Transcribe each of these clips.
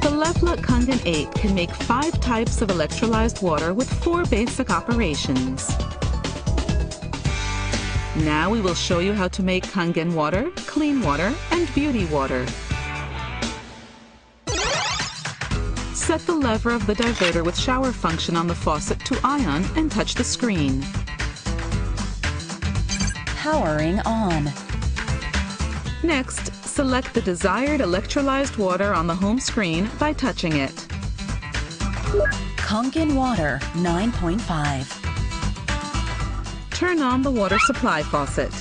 The LeveLuk KANGEN 8 can make 5 types of electrolyzed water with 4 basic operations. Now we will show you how to make KangenWater, clean water, and beauty water. Set the lever of the diverter with shower function on the faucet to ion and touch the screen. Powering on. Next, select the desired electrolyzed water on the home screen by touching it. KangenWater 9.5. Turn on the water supply faucet.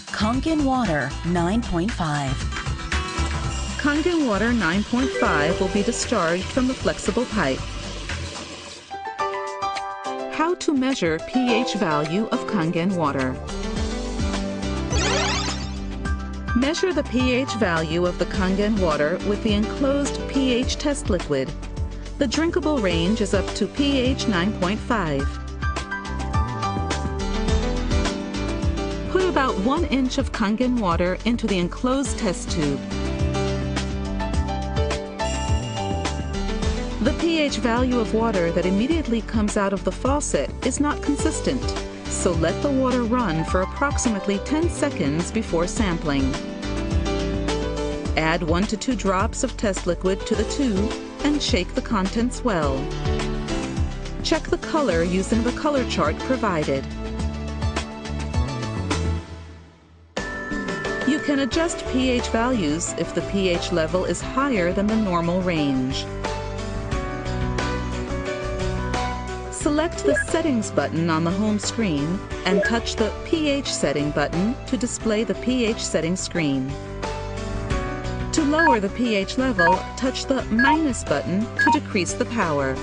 KangenWater 9.5. KangenWater 9.5 will be discharged from the flexible pipe. How to measure pH value of KangenWater. Measure the pH value of the KangenWater with the enclosed pH test liquid. The drinkable range is up to pH 9.5. Put about 1 inch of KangenWater into the enclosed test tube. The pH value of water that immediately comes out of the faucet is not consistent, so let the water run for approximately 10 seconds before sampling. Add 1 to 2 drops of test liquid to the tube and shake the contents well. Check the color using the color chart provided. You can adjust pH values if the pH level is higher than the normal range. Select the Settings button on the home screen and touch the pH setting button to display the pH setting screen. To lower the pH level, touch the minus button to decrease the power.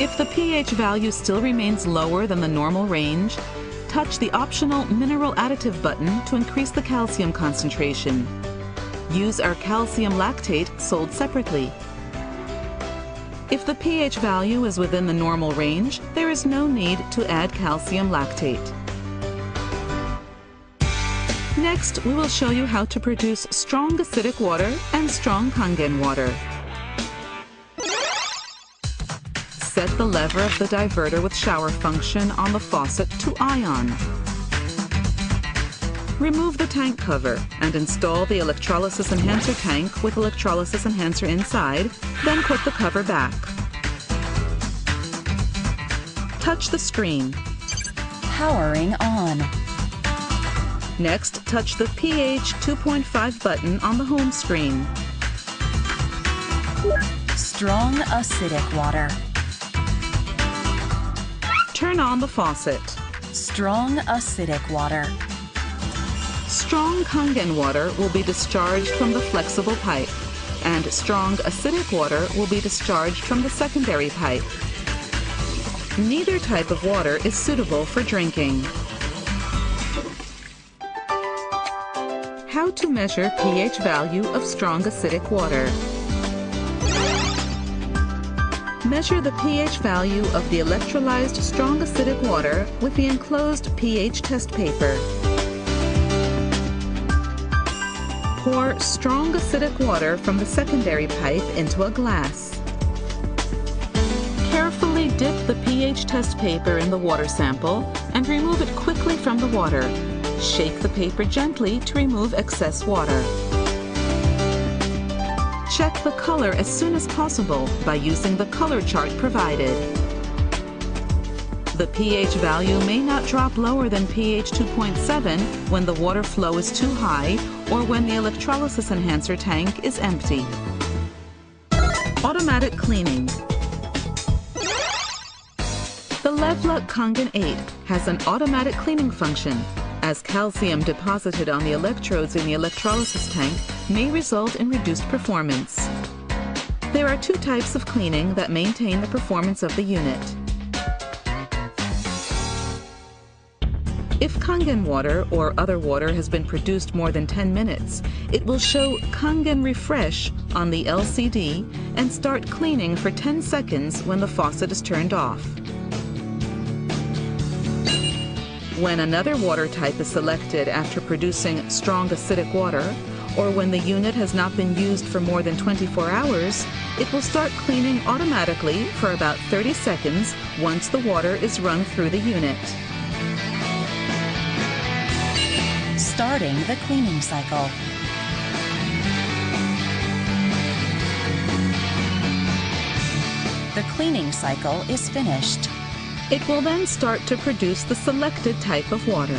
If the pH value still remains lower than the normal range, touch the optional mineral additive button to increase the calcium concentration. Use our calcium lactate sold separately. If the pH value is within the normal range, there is no need to add calcium lactate. Next, we will show you how to produce strong acidic water and strong KangenWater. Set the lever of the diverter with shower function on the faucet to ion. Remove the tank cover and install the electrolysis enhancer tank with electrolysis enhancer inside, then put the cover back. Touch the screen. Powering on. Next, touch the pH 2.5 button on the home screen. Strong acidic water. Turn on the faucet. Strong acidic water. Strong KangenWater will be discharged from the flexible pipe, and strong acidic water will be discharged from the secondary pipe. Neither type of water is suitable for drinking. How to measure pH value of strong acidic water. Measure the pH value of the electrolyzed strong acidic water with the enclosed pH test paper. Pour strong acidic water from the secondary pipe into a glass. Carefully dip the pH test paper in the water sample and remove it quickly from the water. Shake the paper gently to remove excess water. Check the color as soon as possible by using the color chart provided. The pH value may not drop lower than pH 2.7 when the water flow is too high or when the electrolysis enhancer tank is empty. Automatic cleaning. The LeveLuk KANGEN 8 has an automatic cleaning function, as calcium deposited on the electrodes in the electrolysis tank may result in reduced performance. There are 2 types of cleaning that maintain the performance of the unit. If KangenWater or other water has been produced more than 10 minutes, it will show Kangen Refresh on the LCD and start cleaning for 10 seconds when the faucet is turned off. When another water type is selected after producing strong acidic water, or when the unit has not been used for more than 24 hours, it will start cleaning automatically for about 30 seconds once the water is run through the unit. Starting the cleaning cycle. The cleaning cycle is finished. It will then start to produce the selected type of water.